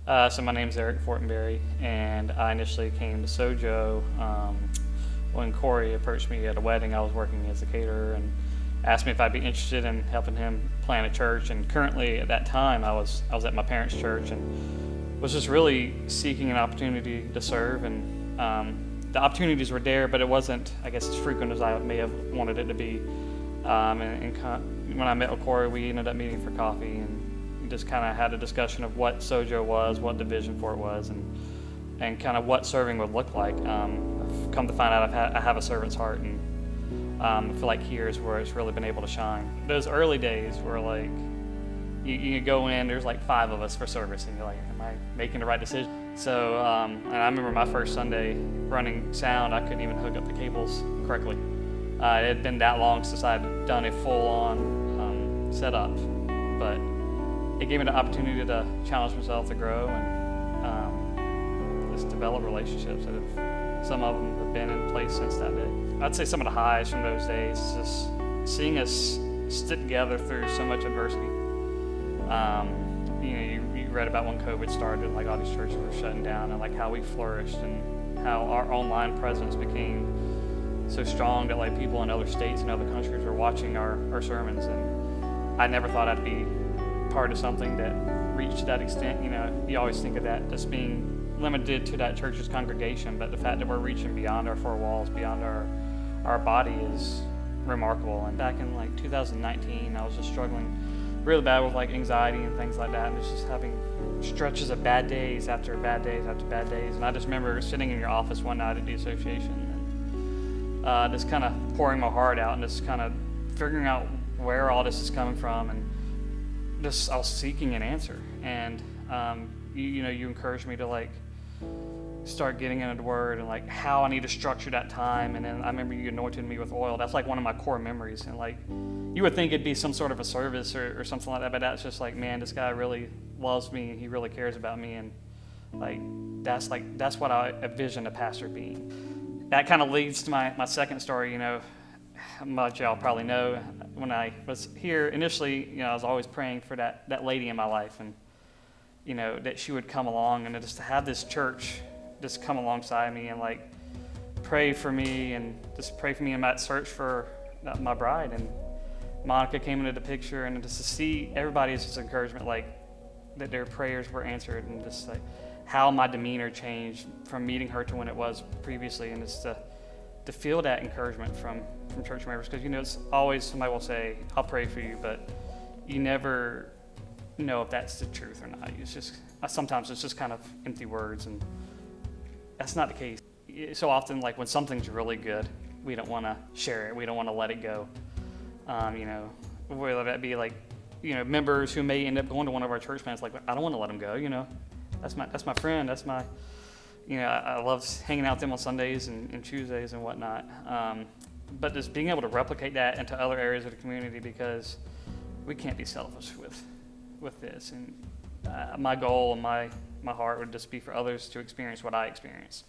So my name's Eric Fortenberry, and I initially came to Sojo when Corey approached me at a wedding. I was working as a caterer and asked me if I'd be interested in helping him plan a church. And currently, at that time, I was at my parents' church and was just really seeking an opportunity to serve. And the opportunities were there, but it wasn't, I guess, as frequent as I may have wanted it to be. When I met with Corey, we ended up meeting for coffee and just kind of had a discussion of what Sojo was, what the vision for it was, and kind of what serving would look like. I've come to find out I have a servant's heart, and I feel like here's where it's really been able to shine. Those early days were like, you go in, there's like 5 of us for service, and you're like, am I making the right decision? So, and I remember my first Sunday running sound, I couldn't even hook up the cables correctly. It had been that long since I'd done a full-on setup, but it gave me the opportunity to challenge myself to grow and just develop relationships that some of them have been in place since that day. I'd say some of the highs from those days is just seeing us stick together through so much adversity. You read about when COVID started, like all these churches were shutting down, and like how we flourished and how our online presence became so strong that like people in other states and other countries were watching our sermons. And I never thought I'd be part of something that reached to that extent. You always think of that as being limited to that church's congregation, but the fact that we're reaching beyond our 4 walls, beyond our body is remarkable. And back in like 2019, I was just struggling really bad with like anxiety and things like that, and just having stretches of bad days after bad days after bad days. And I just remember sitting in your office one night at the association and just kind of pouring my heart out and just kind of figuring out where all this is coming from, and I was seeking an answer. And you encouraged me to like start getting into the Word and like how I need to structure that time. And then I remember you anointed me with oil. That's like one of my core memories. And like you would think it'd be some sort of a service or something like that, but that's just like, man, this guy really loves me and he really cares about me. And that's what I envision a pastor being. That kind of leads to my second story. Much y'all probably know, when I was here initially, I was always praying for that lady in my life, and that she would come along, and just to have this church just come alongside me and like pray for me, and just pray for me in that search for my bride. And Monica came into the picture, and just to see everybody's just encouragement, like that their prayers were answered, and just like how my demeanor changed from meeting her to when it was previously, and just to feel that encouragement from church members. Because it's always somebody will say, I'll pray for you, but you never know if that's the truth or not. Sometimes it's just kind of empty words, and that's not the case. So often, like when something's really good, we don't want to share it, we don't want to let it go. Whether that be like members who may end up going to one of our church plants, like I don't want to let them go. That's my friend, that's my I love hanging out with them on Sundays and Tuesdays and whatnot. But just being able to replicate that into other areas of the community, because we can't be selfish with this. And my goal and my heart would just be for others to experience what I experienced.